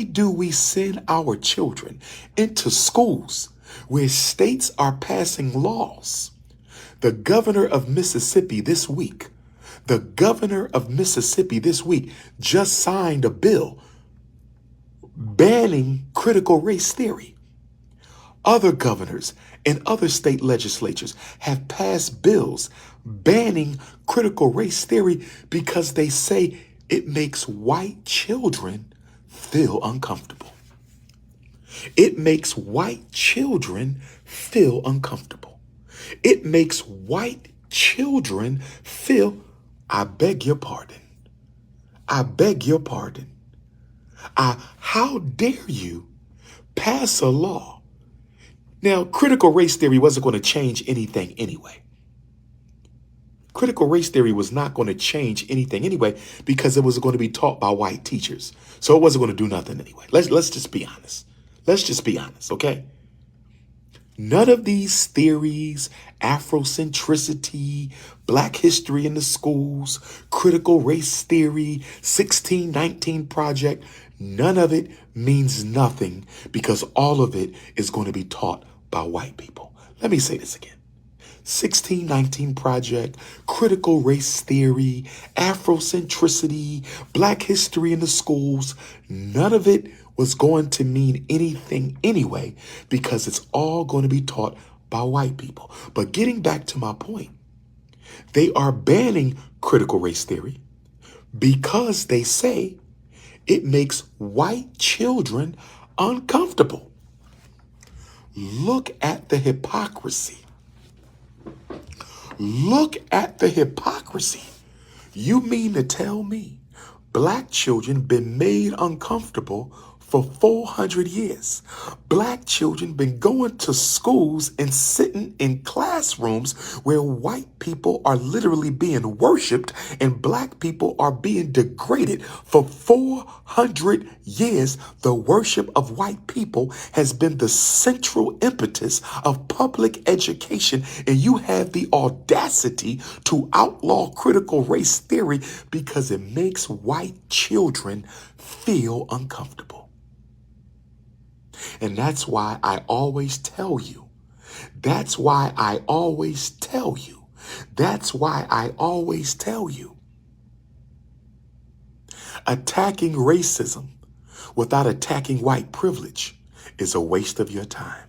do we send our children into schools where states are passing laws? The governor of Mississippi this week, just signed a bill banning critical race theory. Other governors and other state legislatures have passed bills banning critical race theory because they say it makes white children feel uncomfortable. It makes white children feel uncomfortable. It makes white children feel, I beg your pardon. I beg your pardon. How dare you pass a law? Now, critical race theory wasn't going to change anything anyway. Critical race theory was not going to change anything anyway because it was going to be taught by white teachers. So it wasn't going to do nothing anyway. Let's just be honest. Let's just be honest, okay? None of these theories, Afrocentricity, Black history in the schools, critical race theory, 1619 Project, none of it means nothing because all of it is going to be taught by white people. Let me say this again. 1619 Project, critical race theory, Afrocentricity, Black history in the schools, none of it was going to mean anything anyway because it's all going to be taught by white people. But getting back to my point, they are banning critical race theory because they say it makes white children uncomfortable. Look at the hypocrisy. Look at the hypocrisy. You mean to tell me Black children been made uncomfortable for 400 years? Black children been going to schools and sitting in classrooms where white people are literally being worshiped and Black people are being degraded for 400 years. The worship of white people has been the central impetus of public education, and you have the audacity to outlaw critical race theory because it makes white children feel uncomfortable. And that's why I always tell you. That's why I always tell you. That's why I always tell you. Attacking racism without attacking white privilege is a waste of your time.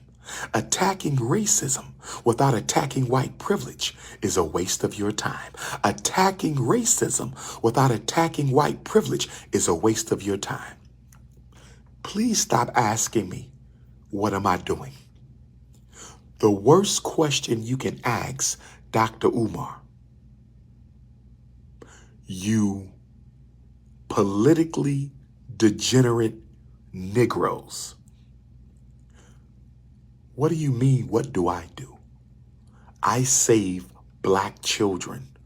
Attacking racism without attacking white privilege is a waste of your time. Attacking racism without attacking white privilege is a waste of your time. Please stop asking me, what am I doing? The worst question you can ask Dr.UMAR, you politically degenerate Negroes. What do you mean, what do I do? I save Black children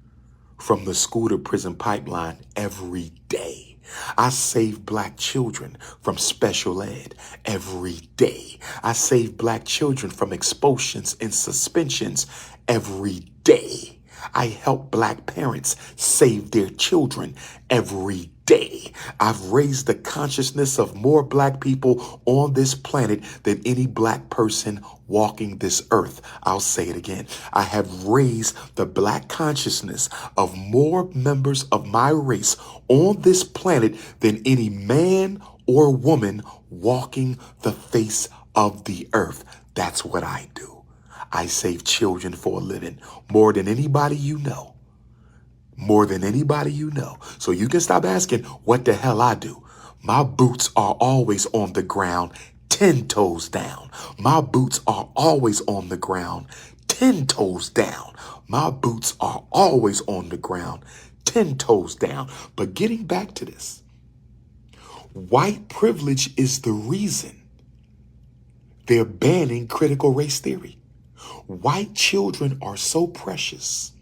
from the school to prison pipeline every day. I save Black children from special ed every day. I save Black children from expulsions and suspensions every day. I help Black parents save their children every day. I've raised the consciousness of more Black people on this planet than any Black person walking this earth. I'll say it again. I have raised the Black consciousness of more members of my race on this planet than any man or woman walking the face of the earth. That's what I do. I save children for a living more than anybody you know. More than anybody you know. So you can stop asking what the hell I do. My boots are always on the ground, 10 toes down. My boots are always on the ground, 10 toes down. My boots are always on the ground, 10 toes down. But getting back to this, white privilege is the reason they're banning critical race theory. White children are so precious,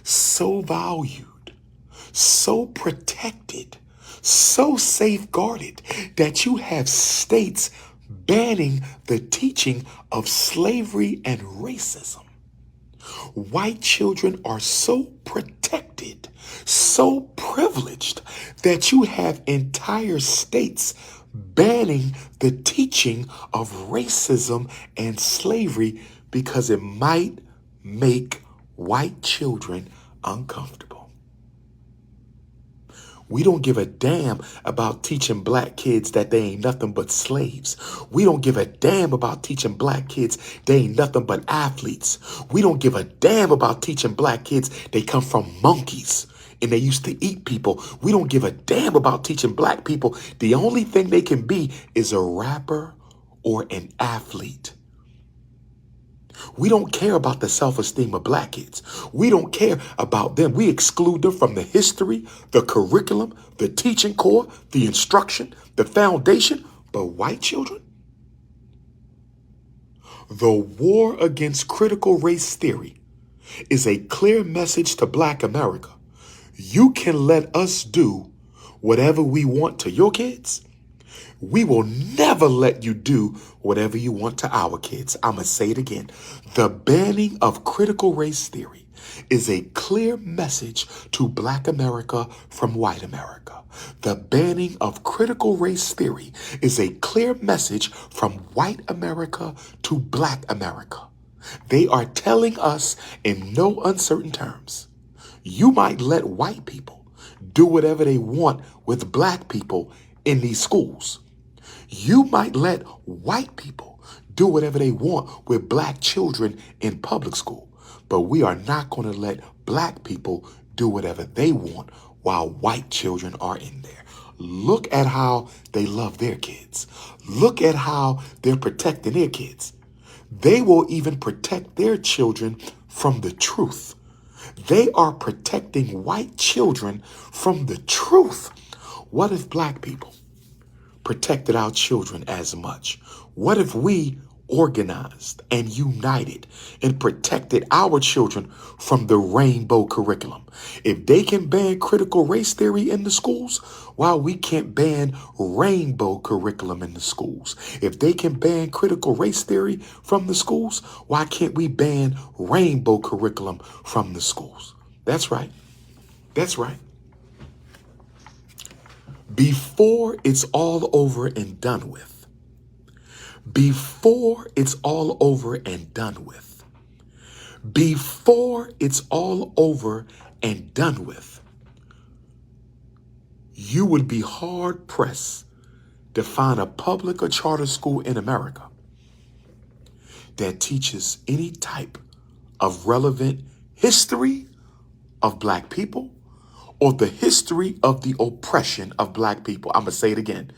so valued, so protected, so safeguarded that you have states banning the teaching of slavery and racism. White children are so protected, so privileged that you have entire states banning the teaching of racism and slavery because it might make white children uncomfortable. We don't give a damn about teaching black kids that they ain't nothing but slaves. We don't give a damn about teaching black kids they ain't nothing but athletes. We don't give a damn about teaching black kids they come from monkeys and they used to eat people. We don't give a damn about teaching black people the only thing they can be is a rapper or an athlete. We don't care about the self-esteem of black kids. We don't care about them. We exclude them from the history, the curriculum, the teaching core, the instruction, the foundation. But white children? The war against critical race theory is a clear message to black America. You can let us do whatever we want to your kids. We will never let you do whatever you want to our kids. I'm going to say it again. The banning of critical race theory is a clear message to black America from white America. The banning of critical race theory is a clear message from white America to black America. They are telling us in no uncertain terms, you might let white people do whatever they want with black people in these schools. You might let white people do whatever they want with black children in public school, but we are not going to let black people do whatever they want while white children are in there. Look at how they love their kids. Look at how they're protecting their kids. They will even protect their children from the truth. They are protecting white children from the truth. What if black people protected our children as much? What if we organized and united and protected our children from the rainbow curriculum? If they can ban critical race theory in the schools, why we can't ban rainbow curriculum in the schools? If they can ban critical race theory from the schools, why can't we ban rainbow curriculum from the schools? That's right. That's right. Before it's all over and done with, before it's all over and done with, before it's all over and done with, you would be hard pressed to find a public or charter school in America that teaches any type of relevant history of black people or the history of the oppression of black people. I'm going to say it again.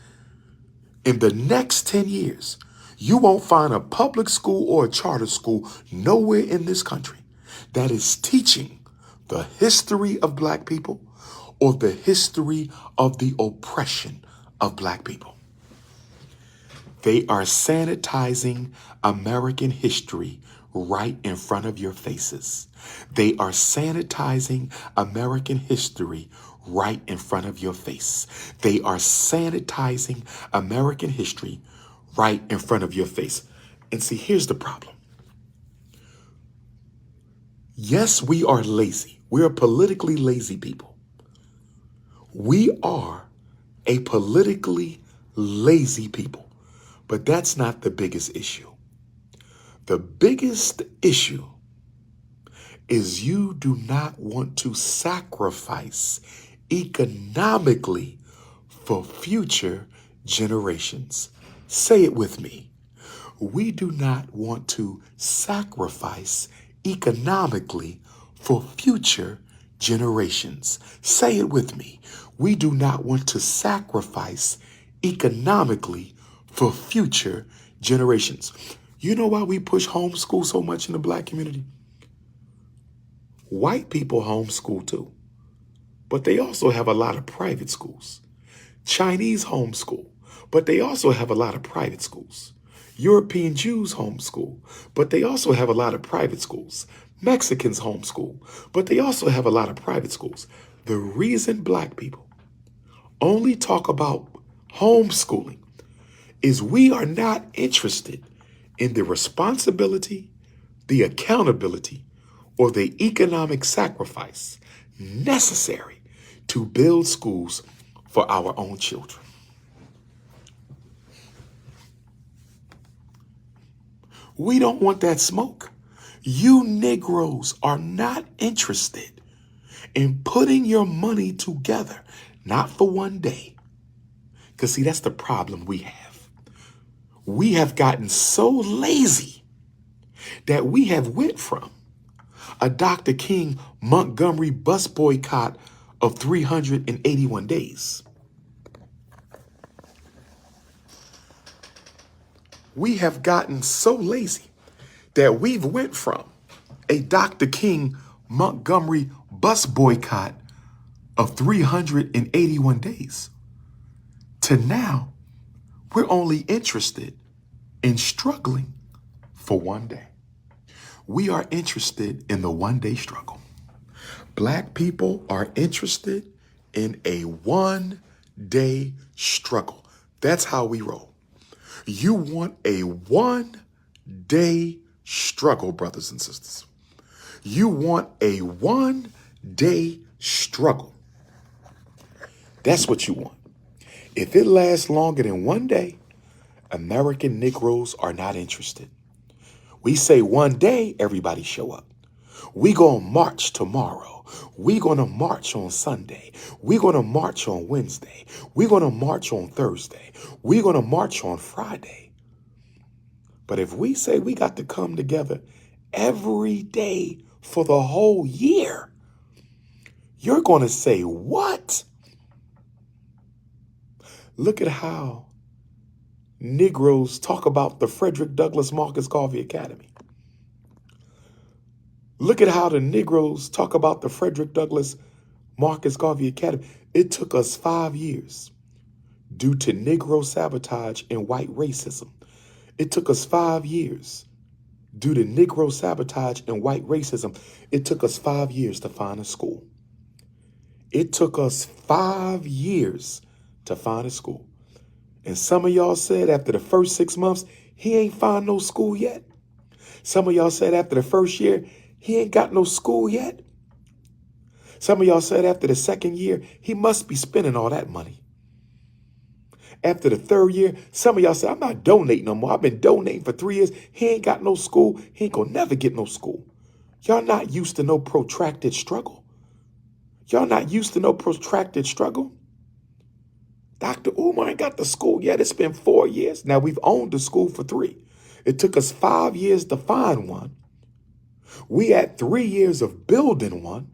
In the next 10 years, you won't find a public school or a charter school nowhere in this country that is teaching the history of black people or the history of the oppression of black people. They are sanitizing American history right in front of your faces. They are sanitizing American history right in front of your face. They are sanitizing American history right in front of your face. And see, here's the problem. Yes, we are lazy. We are politically lazy people. We are a politically lazy people. But that's not the biggest issue. The biggest issue is you do not want to sacrifice economically for future generations. Say it with me. We do not want to sacrifice economically for future generations. Say it with me. We do not want to sacrifice economically for future generations. You know why we push homeschool so much in the black community? White people homeschool too, but they also have a lot of private schools. Chinese homeschool, but they also have a lot of private schools. European Jews homeschool, but they also have a lot of private schools. Mexicans homeschool, but they also have a lot of private schools. The reason black people only talk about homeschooling is we are not interested in the responsibility, the accountability, or the economic sacrifice necessary to build schools for our own children. We don't want that smoke. You Negroes are not interested in putting your money together, not for one day. Because see, that's the problem we have. We have gotten so lazy that we have went from a Dr. King Montgomery bus boycott of 381 days. We have gotten so lazy that we've went from a Dr. King Montgomery bus boycott of 381 days to now we're only interested in struggling for one day. We are interested in the one-day struggle. Black people are interested in a one-day struggle. That's how we roll. You want a one-day struggle, brothers and sisters. You want a one-day struggle. That's what you want. If it lasts longer than one day, American Negroes are not interested. We say one day, everybody show up. We gonna march tomorrow. We gonna march on Sunday. We gonna march on Wednesday. We gonna march on Thursday. We gonna march on Friday. But if we say we got to come together every day for the whole year, you're gonna say, what? Look at how Negroes talk about the Frederick Douglass Marcus Garvey Academy. Look at how the Negroes talk about the Frederick Douglass Marcus Garvey Academy. It took us 5 years due to Negro sabotage and white racism. It took us 5 years due to Negro sabotage and white racism. It took us 5 years to find a school. It took us 5 years to find a school. And some of y'all said after the first 6 months, he ain't find no school yet. Some of y'all said after the first year, he ain't got no school yet. Some of y'all said after the second year, he must be spending all that money. After the third year, some of y'all said, I'm not donating no more. I've been donating for 3 years. He ain't got no school. He ain't gonna never get no school. Y'all not used to no protracted struggle. Y'all not used to no protracted struggle. Dr.UMAR ain't got the school yet. It's been 4 years. Now we've owned the school for 3. It took us 5 years to find one. We had 3 years of building one.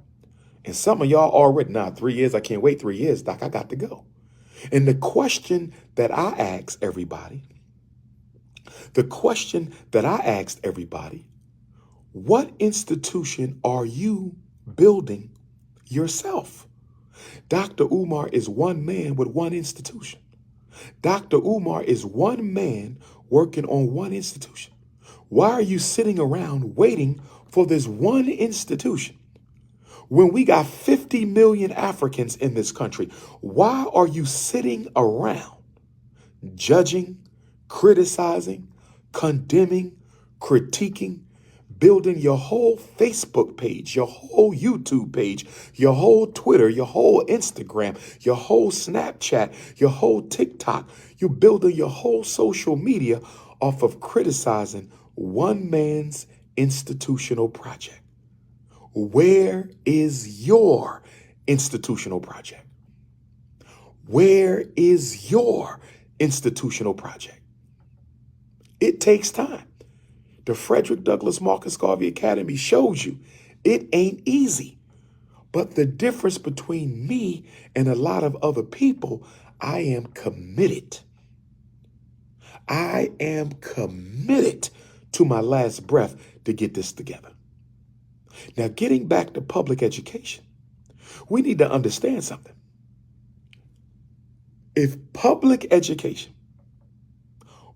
And some of y'all already, 3 years, I can't wait 3 years, Doc, I got to go. And the question that I asked everybody, what institution are you building yourself? Dr. Umar is one man with one institution. Dr. Umar is one man working on one institution. Why are you sitting around waiting for this one institution? When we got 50 million Africans in this country, why are you sitting around judging, criticizing, condemning, critiquing, building your whole Facebook page, your whole YouTube page, your whole Twitter, your whole Instagram, your whole Snapchat, your whole TikTok? You're building your whole social media off of criticizing one man's institutional project. Where is your institutional project? Where is your institutional project? It takes time. The Frederick Douglass Marcus Garvey Academy shows you it ain't easy. But the difference between me and a lot of other people, I am committed. I am committed to my last breath to get this together. Now, getting back to public education, we need to understand something. If public education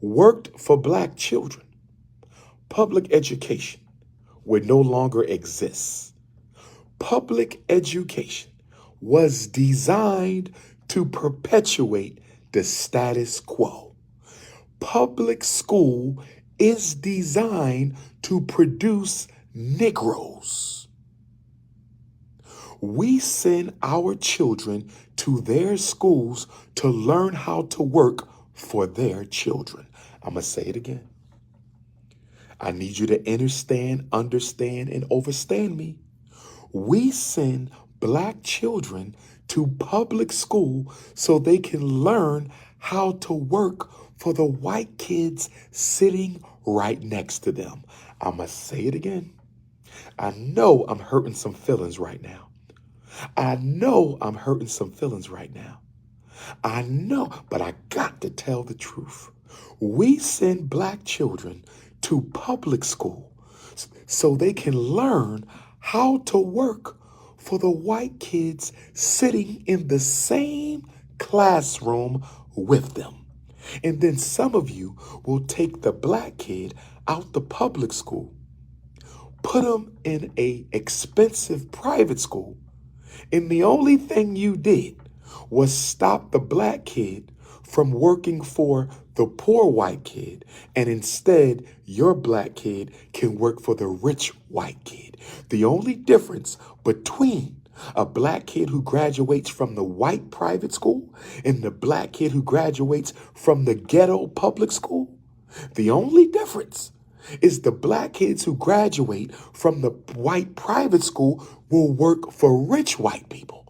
worked for Black children, public education would no longer exist. Public education was designed to perpetuate the status quo. Public school is designed to produce Negroes. We send our children to their schools to learn how to work for their children. I'm going to say it again. I need you to understand, and overstand me. We send black children to public school so they can learn how to work for the white kids sitting right next to them. I must say it again. I know I'm hurting some feelings right now. I know I'm hurting some feelings right now. I know, but I got to tell the truth. We send black children to public school so they can learn how to work for the white kids sitting in the same classroom with them. And then some of you will take the black kid out the public school, put them in a expensive private school, and the only thing you did was stop the black kid from working for the poor white kid, and instead your black kid can work for the rich white kid. The only difference between a black kid who graduates from the white private school and the black kid who graduates from the ghetto public school, the only difference is the black kids who graduate from the white private school will work for rich white people.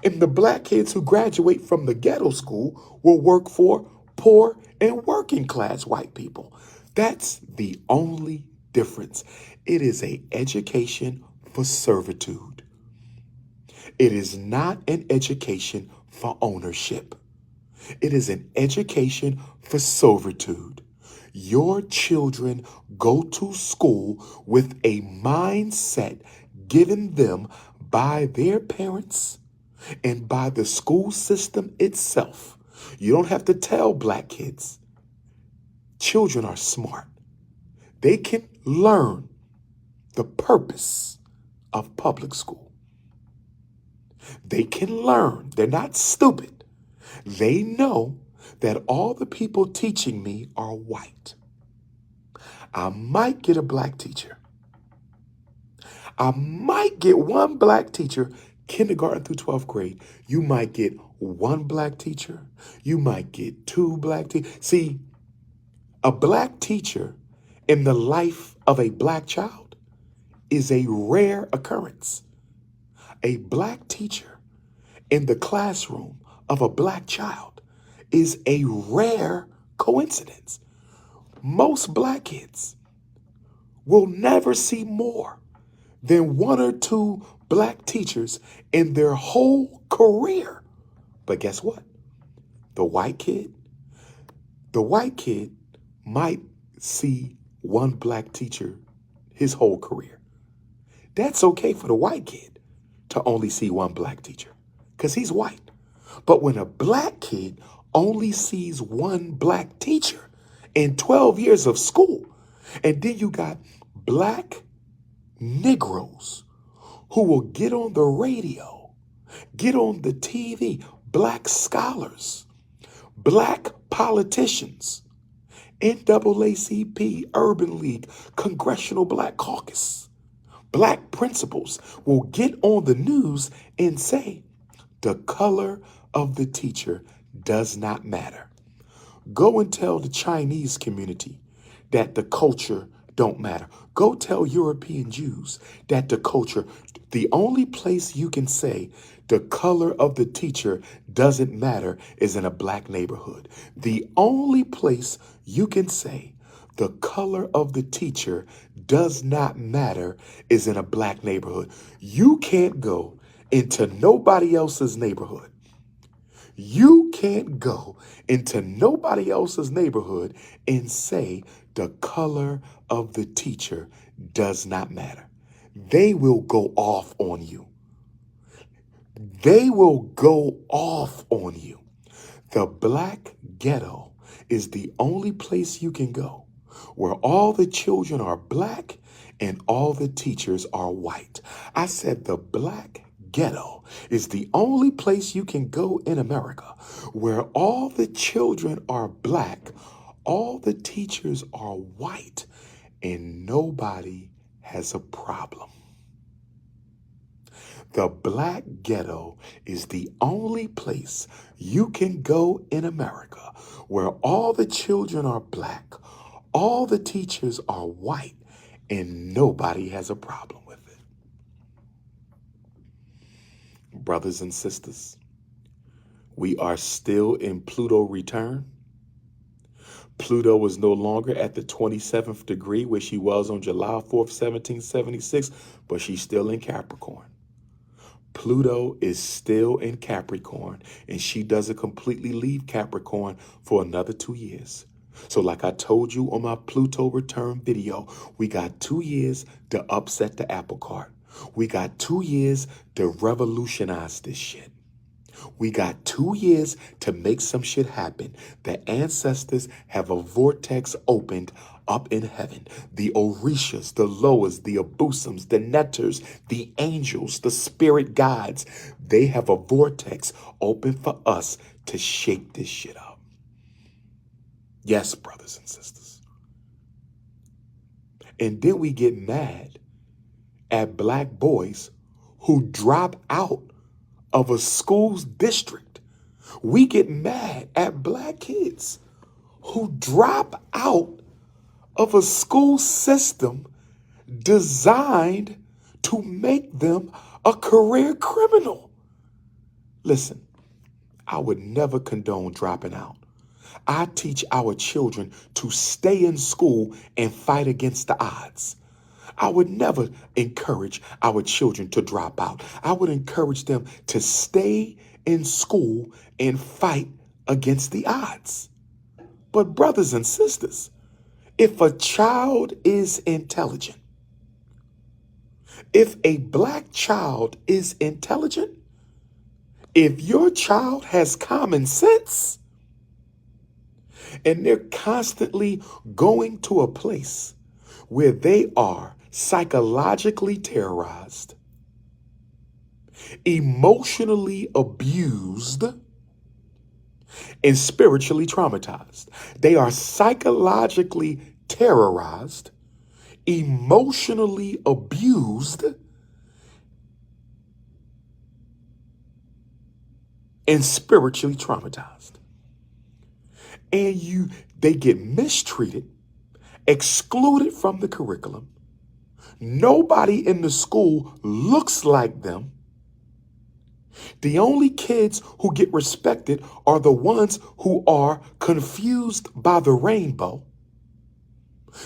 And the black kids who graduate from the ghetto school will work for poor and working class white people. That's the only difference. It is an education for servitude. It is not an education for ownership. It is an education for servitude. Your children go to school with a mindset given them by their parents and by the school system itself. You don't have to tell black kids. Children are smart. They can learn the purpose of public school. They can learn. They're not stupid. They know that all the people teaching me are white. I might get a black teacher. I might get one black teacher, kindergarten through 12th grade. You might get one black teacher. You might get two black teachers. See, a black teacher in the life of a black child is a rare occurrence. A black teacher in the classroom of a black child is a rare coincidence. Most black kids will never see more than one or two black teachers in their whole career. But guess what? The white kid might see one black teacher his whole career. That's okay for the white kid to only see one black teacher because he's white. But when a black kid only sees one black teacher in 12 years of school, and then you got black Negroes who will get on the radio, get on the TV, black scholars, black politicians, NAACP, Urban League, Congressional Black Caucus, black principals will get on the news and say, the color of the teacher does not matter. Go and tell the Chinese community that the culture don't matter. Go tell European Jews that the only place you can say the color of the teacher doesn't matter is in a black neighborhood. The only place you can say the color of the teacher does not matter is in a black neighborhood. You can't go into nobody else's neighborhood. You can't go into nobody else's neighborhood and say the color of the teacher does not matter. They will go off on you. They will go off on you. The black ghetto is the only place you can go where all the children are black and all the teachers are white. I said the black ghetto is the only place you can go in America where all the children are black, all the teachers are white, and nobody has a problem. The black ghetto is the only place you can go in America where all the children are black, All the teachers are white and nobody has a problem with it. Brothers and sisters, we are still in Pluto return. Pluto is no longer at the 27th degree where she was on July 4th, 1776, but she's still in Capricorn. Pluto is still in Capricorn, and she doesn't completely leave Capricorn for another 2 years. So like I told you on my Pluto return video, we got 2 years to upset the apple cart. We got 2 years to revolutionize this shit. We got 2 years to make some shit happen. The ancestors have a vortex opened up in heaven. The Orishas, the Loas, the Abusams, the Netters, the angels, the spirit guides, they have a vortex open for us to shake this shit up. Yes, brothers and sisters. And then we get mad at black boys who drop out of a school's district. We get mad at black kids who drop out of a school system designed to make them a career criminal. Listen, I would never condone dropping out. I teach our children to stay in school and fight against the odds. I would never encourage our children to drop out. I would encourage them to stay in school and fight against the odds. But brothers and sisters, if a child is intelligent, if a black child is intelligent, if your child has common sense, and they're constantly going to a place where they are psychologically terrorized, emotionally abused, and spiritually traumatized. They are psychologically terrorized, emotionally abused, and spiritually traumatized. And they get mistreated, excluded from the curriculum. Nobody in the school looks like them. The only kids who get respected are the ones who are confused by the rainbow.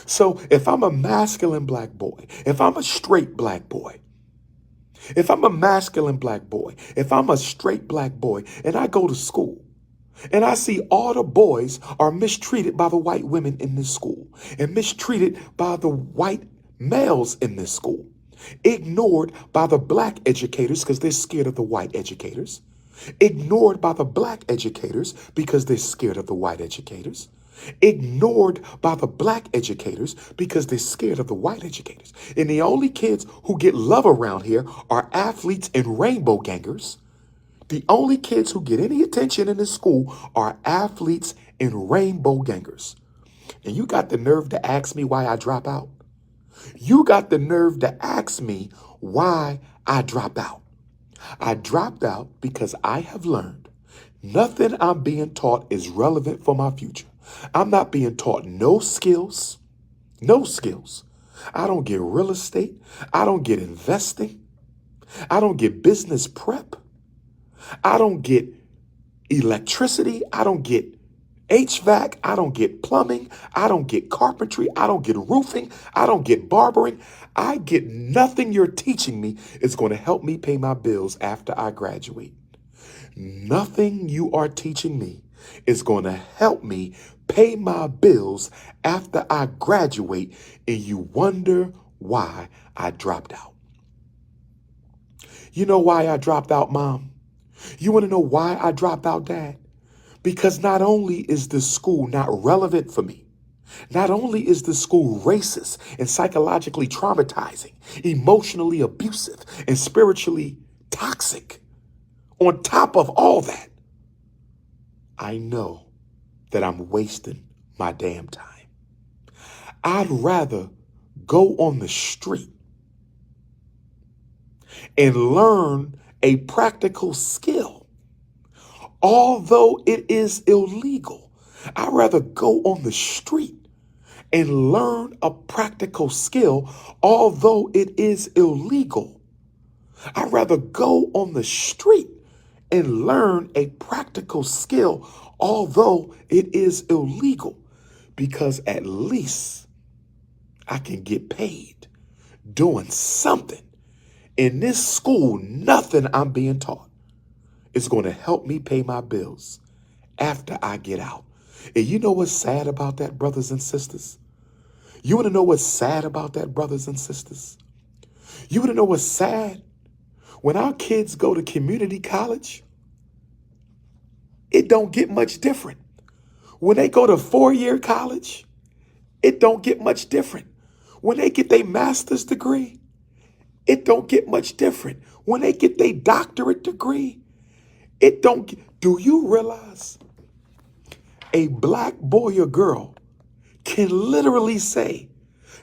So if I'm a masculine black boy, if I'm a straight black boy, if I'm a masculine black boy, if I'm a straight black boy, and I go to school, and I see all the boys are mistreated by the white women in this school and mistreated by the white males in this school, ignored by the black educators because they're scared of the white educators, ignored by the black educators because they're scared of the white educators, ignored by the black educators because they're scared of the white educators. And the only kids who get love around here are athletes and rainbow gangers. The only kids who get any attention in this school are athletes and rainbow gangers. And you got the nerve to ask me why I drop out? You got the nerve to ask me why I dropped out. I dropped out because I have learned nothing I'm being taught is relevant for my future. I'm not being taught no skills. No skills. I don't get real estate. I don't get investing. I don't get business prep. I don't get electricity. I don't get HVAC. I don't get plumbing. I don't get carpentry. I don't get roofing. I don't get barbering. I get nothing you're teaching me is going to help me pay my bills after I graduate. Nothing you are teaching me is going to help me pay my bills after I graduate, and you wonder why I dropped out. You know why I dropped out, Mom? You want to know why I dropped out, Dad? Because not only is the school not relevant for me, not only is the school racist and psychologically traumatizing, emotionally abusive, and spiritually toxic, on top of all that, I know that I'm wasting my damn time. I'd rather go on the street and learn a practical skill. Although it is illegal, I'd rather go on the street and learn a practical skill, although it is illegal. I'd rather go on the street and learn a practical skill, although it is illegal, because at least I can get paid doing something. In this school, nothing I'm being taught is going to help me pay my bills after I get out. And you know what's sad about that, brothers and sisters? You want to know what's sad about that, brothers and sisters? You want to know what's sad? When our kids go to community college, it don't get much different. When they go to 4-year college, it don't get much different. When they get their master's degree, it don't get much different. When they get their doctorate degree, it don't get, do you realize a black boy or girl can literally say,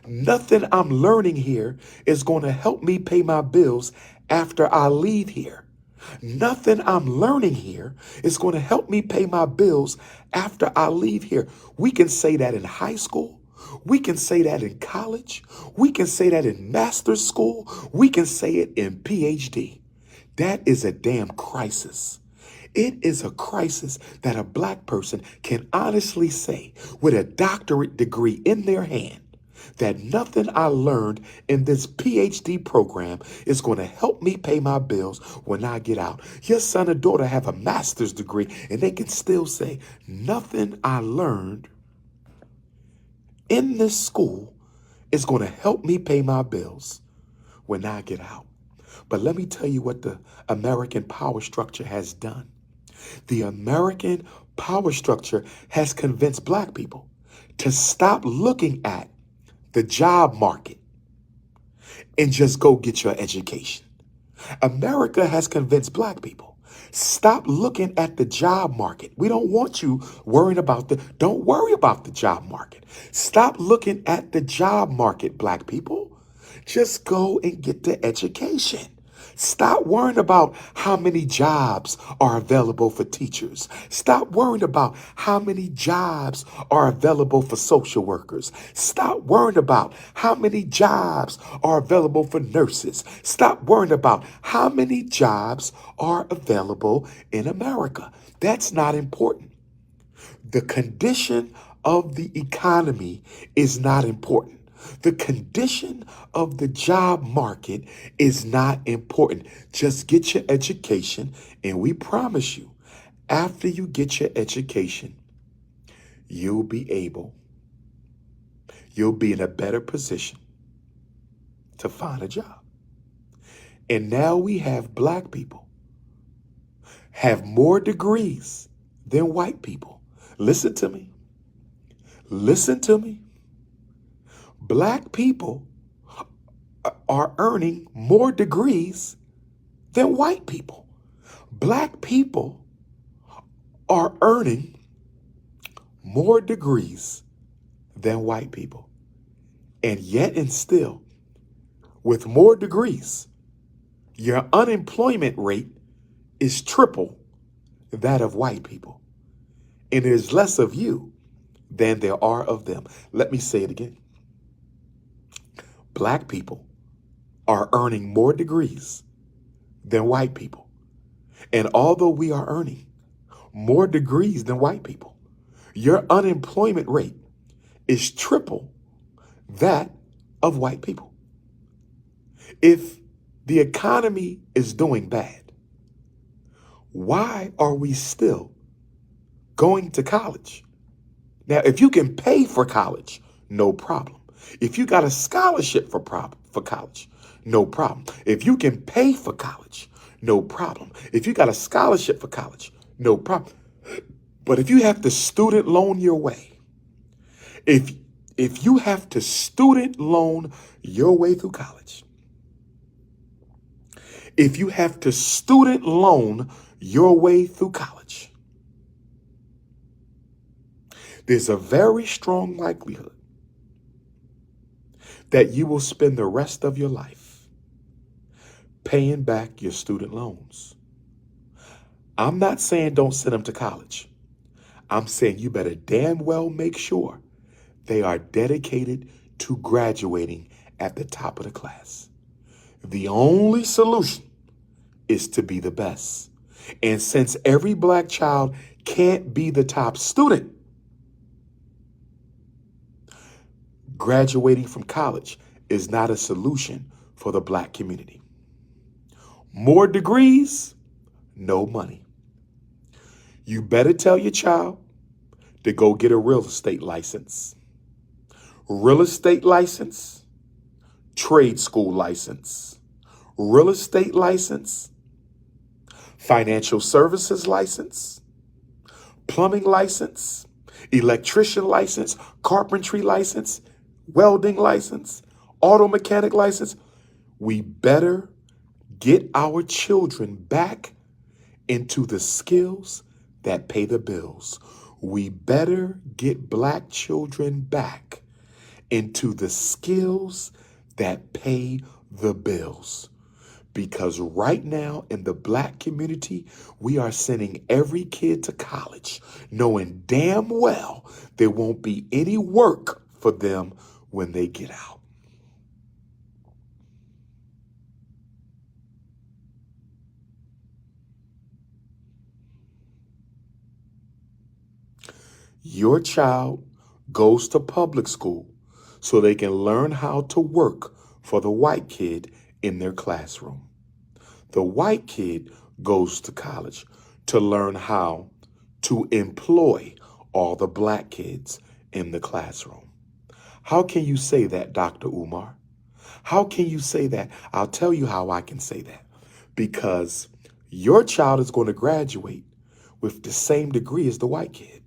nothing I'm learning here is going to help me pay my bills after I leave here. Nothing I'm learning here is going to help me pay my bills after I leave here. We can say that in high school. We can say that in college. We can say that in master's school. We can say it in PhD. That is a damn crisis. It is a crisis that a black person can honestly say with a doctorate degree in their hand that nothing I learned in this PhD program is going to help me pay my bills when I get out. Your son or daughter have a master's degree and they can still say nothing I learned in this school is going to help me pay my bills when I get out. But let me tell you what the American power structure has done. The American power structure has convinced black people to stop looking at the job market and just go get your education. America has convinced black people, stop looking at the job market. We don't want you worrying about don't worry about the job market. Stop looking at the job market, black people. Just go and get the education. Stop worrying about how many jobs are available for teachers. Stop worrying about how many jobs are available for social workers. Stop worrying about how many jobs are available for nurses. Stop worrying about how many jobs are available in America. That's not important. The condition of the economy is not important. The condition of the job market is not important. Just get your education, and we promise you, after you get your education, you'll be in a better position to find a job. And now we have black people have more degrees than white people. Listen to me. Listen to me. Black people are earning more degrees than white people. Black people are earning more degrees than white people. And yet and still, with more degrees, your unemployment rate is triple that of white people. And there's less of you than there are of them. Let me say it again. Black people are earning more degrees than white people. And although we are earning more degrees than white people, your unemployment rate is triple that of white people. If the economy is doing bad, why are we still going to college? Now, if you can pay for college, no problem. If you got a scholarship for college, no problem. If you can pay for college, no problem. If you got a scholarship for college, no problem. But if you have to student loan your way, if you have to student loan your way through college, if you have to student loan your way through college, there's a very strong likelihood that you will spend the rest of your life paying back your student loans. I'm not saying don't send them to college. I'm saying you better damn well make sure They are dedicated to graduating at the top of the class. The only solution is to be the best. And since every black child can't be the top student, graduating from college is not a solution for the black community. More degrees, no money. You better tell your child to go get a real estate license. Real estate license, trade school license, real estate license, financial services license, plumbing license, electrician license, carpentry license, welding license, auto mechanic license. We better get our children back into the skills that pay the bills. We better get black children back into the skills that pay the bills. Because right now in the black community, we are sending every kid to college, knowing damn well there won't be any work for them when they get out. Your child goes to public school so they can learn how to work for the white kid in their classroom. The white kid goes to college to learn how to employ all the black kids in the classroom. How can you say that, Dr. Umar? How can you say that? I'll tell you how I can say that. Because your child is going to graduate with the same degree as the white kid.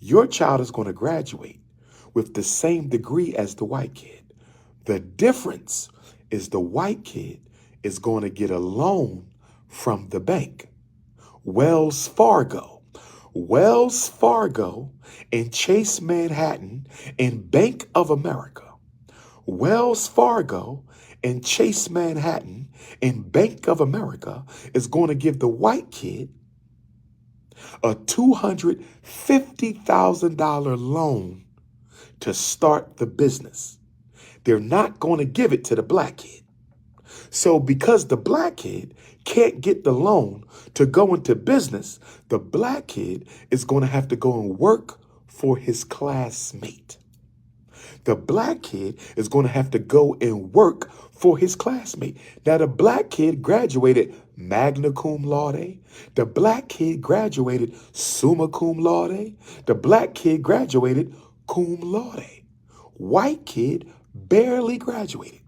Your child is going to graduate with the same degree as the white kid. The difference is the white kid is going to get a loan from the bank. Wells Fargo and Chase Manhattan and Bank of America. Wells Fargo and Chase Manhattan and Bank of America is going to give the white kid a $250,000 loan to start the business. They're not going to give it to the black kid. So because the black kid can't get the loan to go into business, the black kid is going to have to go and work for his classmate. The black kid is going to have to go and work for his classmate. Now, the black kid graduated magna cum laude. The black kid graduated summa cum laude. The black kid graduated cum laude. White kid barely graduated.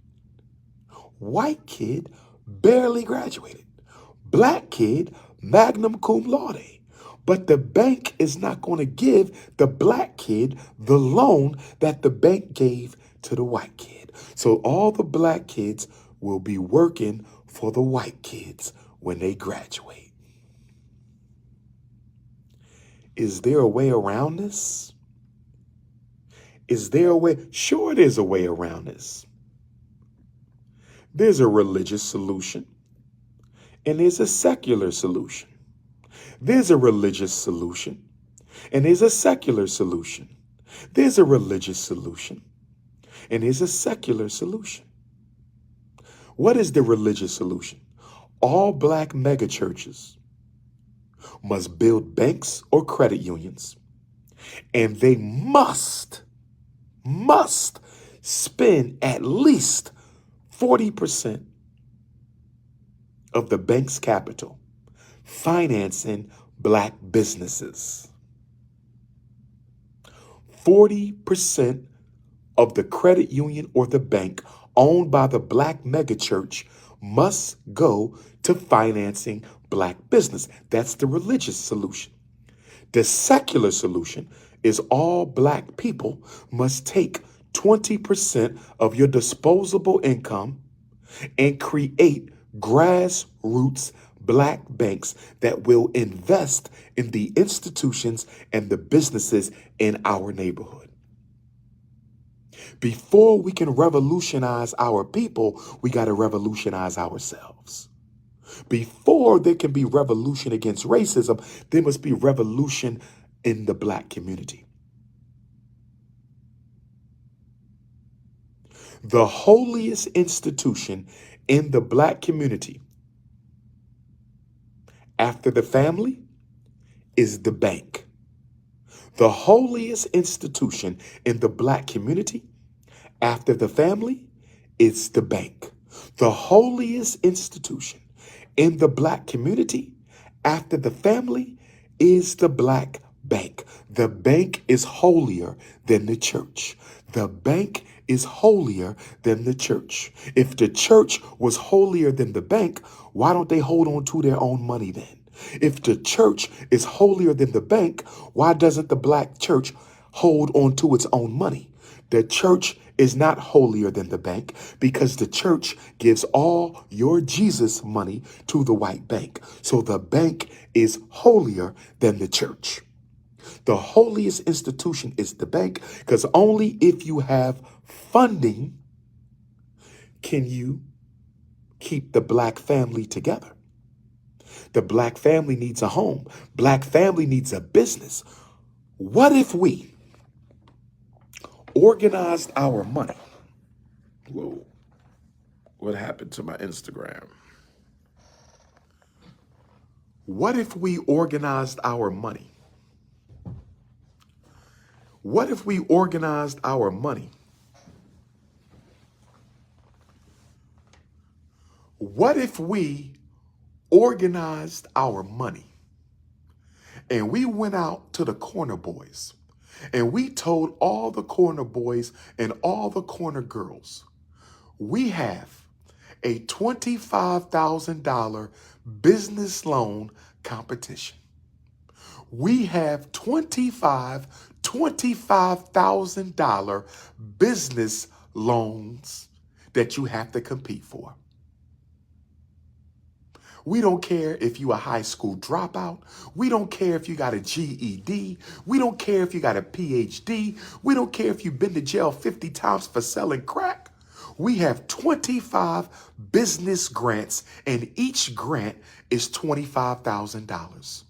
White kid barely graduated. Black kid magna cum laude. But the bank is not going to give the black kid the loan that the bank gave to the white kid. So all the black kids will be working for the white kids when they graduate. Is there a way around this? Is there a way? Sure, there's a way around this. There's a religious solution and there's a secular solution. There's a religious solution and there's a secular solution. There's a religious solution and there's a secular solution. What is the religious solution? All black megachurches must build banks or credit unions, and they must spend at least 40% of the bank's capital financing black businesses. 40% of the credit union or the bank owned by the black megachurch must go to financing black business. That's the religious solution. The secular solution is all black people must take 20% of your disposable income and create grassroots black banks that will invest in the institutions and the businesses in our neighborhood. Before we can revolutionize our people, we got to revolutionize ourselves. Before there can be revolution against racism, there must be revolution in the black community. The holiest institution in the black community after the family is the bank. The holiest institution in the black community after the family is the bank. The holiest institution in the black community after the family is the black bank. The bank is holier than the church. The bank is holier than the church. If the church was holier than the bank, why don't they hold on to their own money then? If the church is holier than the bank, why doesn't the black church hold on to its own money? The church is not holier than the bank because the church gives all your Jesus money to the white bank. So the bank is holier than the church. The holiest institution is the bank because only if you have funding can you keep the black family together. The black family needs a home. Black family needs a business. What if we organized our money? Whoa, what happened to my Instagram? What if we organized our money? What if we organized our money? What if we organized our money and we went out to the corner boys and we told all the corner boys and all the corner girls, we have a $25,000 business loan competition. We have $25,000 business loans that you have to compete for. We don't care if you a high school dropout. We don't care if you got a GED. We don't care if you got a PhD. We don't care if you've been to jail 50 times for selling crack. We have 25 business grants, and each grant is $25,000.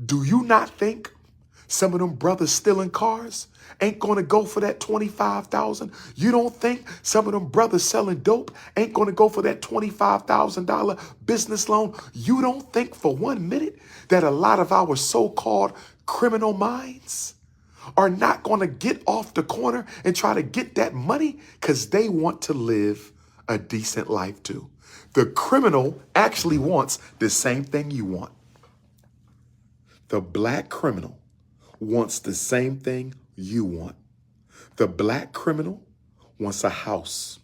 Do you not think some of them brothers stealing cars ain't going to go for that $25,000? You don't think some of them brothers selling dope ain't going to go for that $25,000 business loan? You don't think for 1 minute that a lot of our so-called criminal minds are not going to get off the corner and try to get that money because they want to live a decent life too? The criminal actually wants the same thing you want. The black criminal wants the same thing you want. The black criminal wants a house.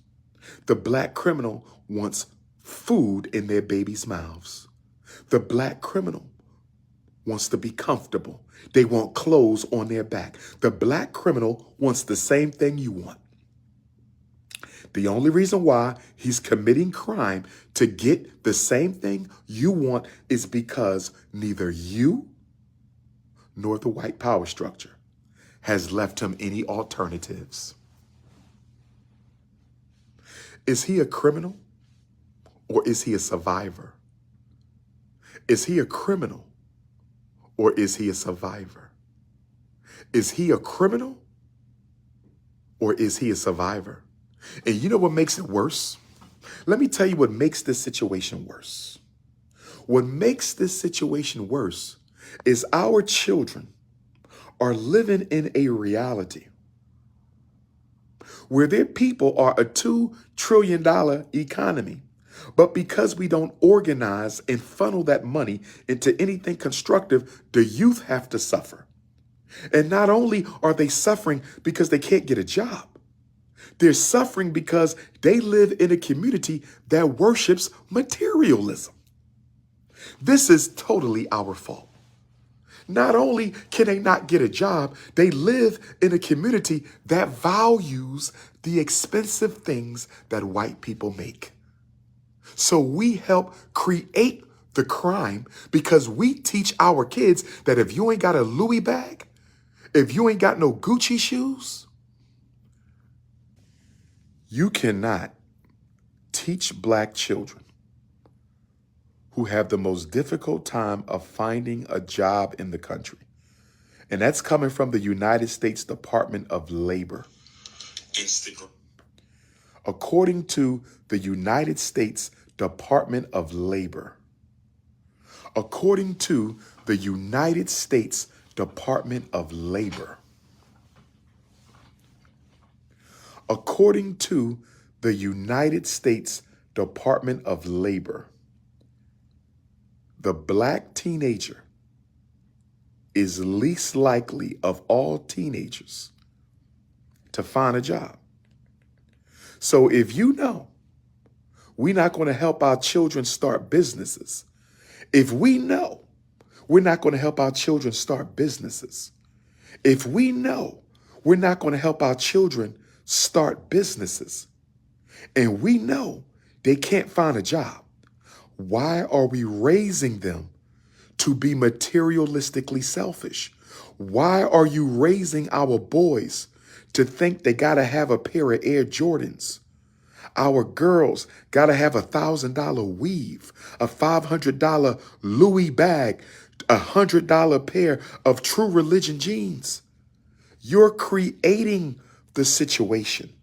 The black criminal wants food in their babies' mouths. The black criminal wants to be comfortable. They want clothes on their back. The black criminal wants the same thing you want. The only reason why he's committing crime to get the same thing you want is because neither you nor the white power structure has left him any alternatives. Is he a criminal or is he a survivor? Is he a criminal or is he a survivor? Is he a criminal or is he a survivor? And you know what makes it worse? Let me tell you what makes this situation worse. What makes this situation worse is our children are living in a reality where their people are a $2 trillion economy. But because we don't organize and funnel that money into anything constructive, the youth have to suffer. And not only are they suffering because they can't get a job, they're suffering because they live in a community that worships materialism. This is totally our fault. Not only can they not get a job, they live in a community that values the expensive things that white people make. So we help create the crime because we teach our kids that if you ain't got a Louis bag, if you ain't got no Gucci shoes, you cannot teach black children who have the most difficult time of finding a job in the country And that's coming from the United States Department of Labor. According to the United States Department of Labor. According to the United States Department of Labor. According to the United States Department of Labor, the black teenager is least likely of all teenagers to find a job. So if you know we're not going to help our children start businesses, if we know we're not going to help our children start businesses, if we know we're not going to help our children start businesses, and we know they can't find a job, why are we raising them to be materialistically selfish? Why are you raising our boys to think they got to have a pair of Air Jordans? Our girls got to have $1,000 weave, a $500 Louis bag, $100 pair of True Religion jeans. You're creating the situation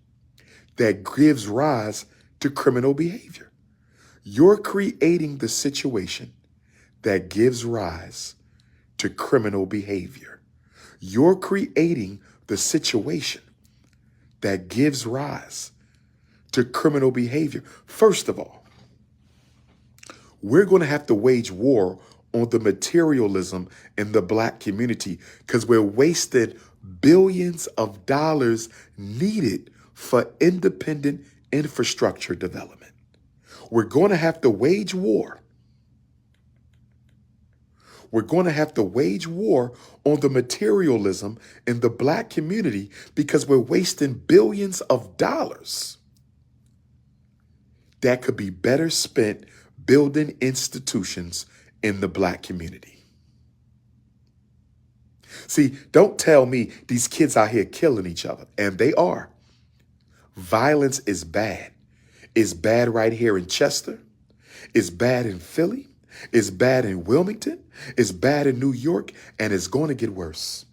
that gives rise to criminal behavior. You're creating the situation that gives rise to criminal behavior. You're creating the situation that gives rise to criminal behavior. First of all, we're going to have to wage war on the materialism in the black community because we're wasting billions of dollars needed for independent infrastructure development. We're going to have to wage war. We're going to have to wage war on the materialism in the black community because we're wasting billions of dollars that could be better spent building institutions in the black community. See, don't tell me these kids out here killing each other, and they are. Violence is bad. It's bad right here in Chester. It's bad in Philly. It's bad in Wilmington. It's bad in New York, and it's going to get worse.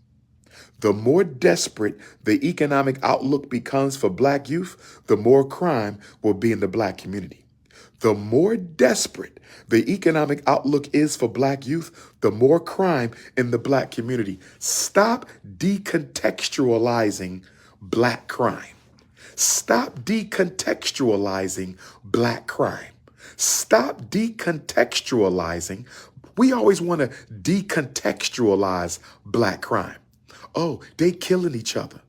The more desperate the economic outlook becomes for black youth, the more crime will be in the black community. The more desperate the economic outlook is for black youth, the more crime in the black community. Stop decontextualizing black crime. Stop decontextualizing black crime. Stop decontextualizing. We always want to decontextualize black crime. Oh, they killing each other.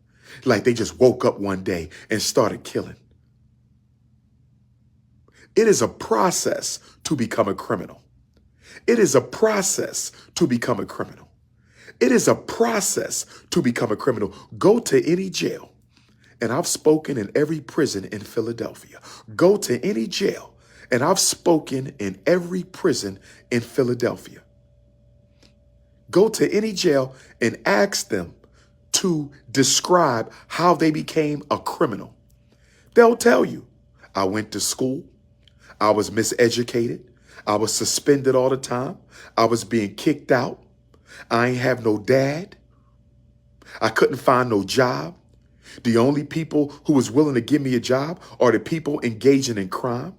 Like they just woke up one day and started killing. It is a process to become a criminal. It is a process to become a criminal. It is a process to become a criminal. Go to any jail. And I've spoken in every prison in Philadelphia. Go to any jail. And I've spoken in every prison in Philadelphia. Go to any jail and ask them to describe how they became a criminal. They'll tell you, I went to school. I was miseducated. I was suspended all the time. I was being kicked out. I ain't have no dad. I couldn't find no job. The only people who was willing to give me a job are the people engaging in crime.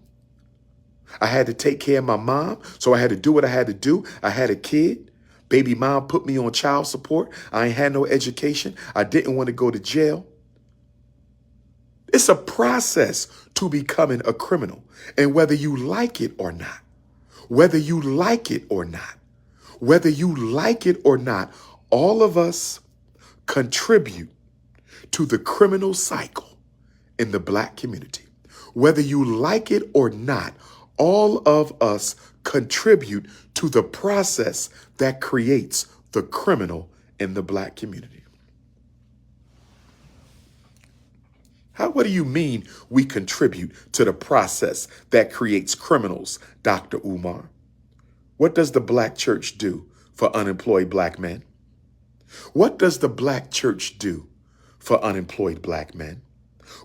I had to take care of my mom, so I had to do what I had to do. I had a kid. Baby mom put me on child support. I ain't had no education. I didn't want to go to jail. It's a process to becoming a criminal. And whether you like it or not, whether you like it or not, whether you like it or not, all of us contribute to the criminal cycle in the black community. Whether you like it or not, all of us contribute to the process that creates the criminal in the black community. What do you mean we contribute to the process that creates criminals, Dr. Umar? What does the black church do for unemployed black men? What does the black church do for unemployed black men?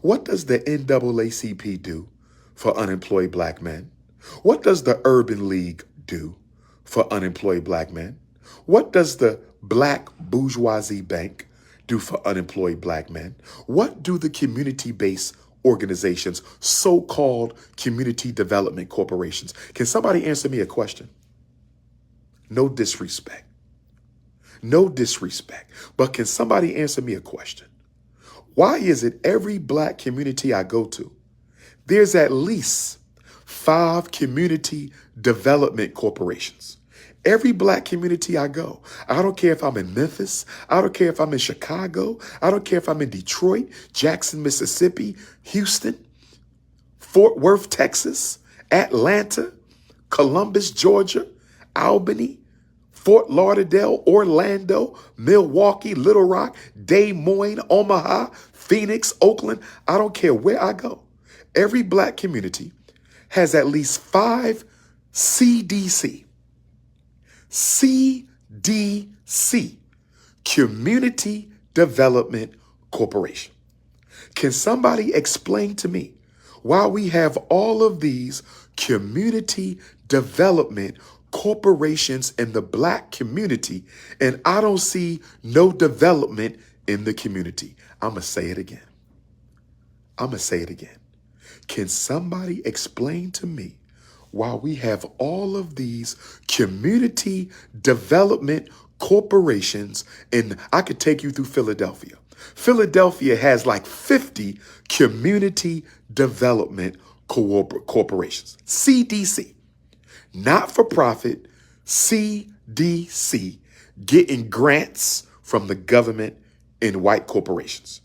What does the NAACP do for unemployed black men? What does the Urban League do for unemployed black men? What does the black bourgeoisie bank do for unemployed black men? What do the community-based organizations, so-called community development corporations? Can somebody answer me a question? No disrespect. No disrespect. But can somebody answer me a question? Why is it every black community I go to, there's at least 5 community development corporations? Every black community I go, I don't care if I'm in Memphis, I don't care if I'm in Chicago, I don't care if I'm in Detroit, Jackson, Mississippi, Houston, Fort Worth, Texas, Atlanta, Columbus, Georgia, Albany, Fort Lauderdale, Orlando, Milwaukee, Little Rock, Des Moines, Omaha, Phoenix, Oakland. I don't care where I go. Every black community has at least 5 CDC. CDC, Community Development Corporation. Can somebody explain to me why we have all of these community development corporations in the black community and I don't see no development in the community? I'm going to say it again. Can somebody explain to me why we have all of these community development corporations? And I could take you through Philadelphia. Philadelphia has like 50 community development corporations. CDC, not for profit, CDC, getting grants from the government and white corporations.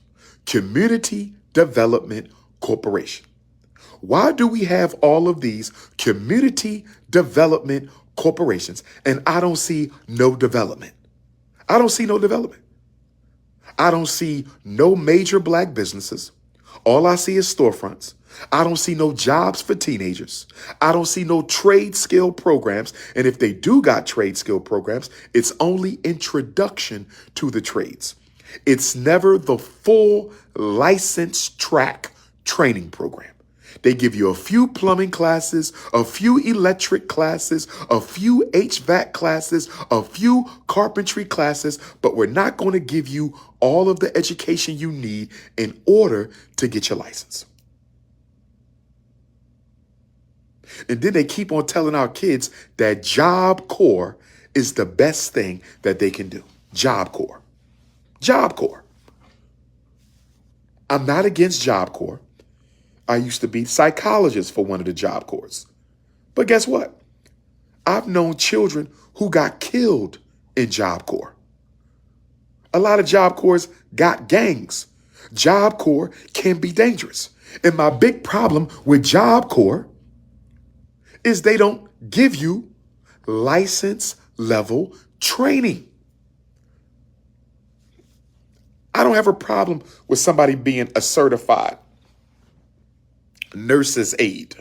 Community Development Corporation. Why do we have all of these community development corporations and I don't see no development? I don't see no development. I don't see no major black businesses. All I see is storefronts. I don't see no jobs for teenagers. I don't see no trade skill programs. And if they do got trade skill programs, it's only introduction to the trades. It's never the full license track training program. They give you a few plumbing classes, a few electric classes, a few HVAC classes, a few carpentry classes, but we're not going to give you all of the education you need in order to get your license. And then they keep on telling our kids that Job Corps is the best thing that they can do. Job Corps. Job Corps. I'm not against Job Corps. I used to be psychologist for one of the Job Corps. But guess what? I've known children who got killed in Job Corps. A lot of Job Corps got gangs. Job Corps can be dangerous. And my big problem with Job Corps is they don't give you license level training. I don't have a problem with somebody being a certified nurse's aide.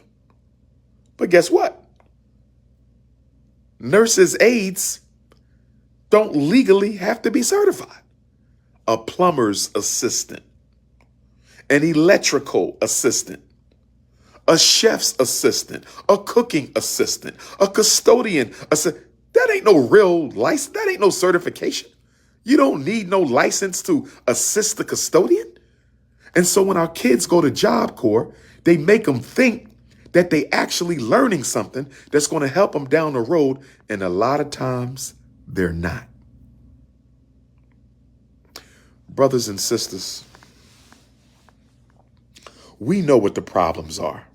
But guess what? Nurses' aides don't legally have to be certified. A plumber's assistant, an electrical assistant, a chef's assistant, a cooking assistant, a custodian assistant. That ain't no real license. That ain't no certification. You don't need no license to assist the custodian. And so when our kids go to Job Corps, they make them think that they actually learning something that's going to help them down the road. And a lot of times they're not. Brothers and sisters, we know what the problems are.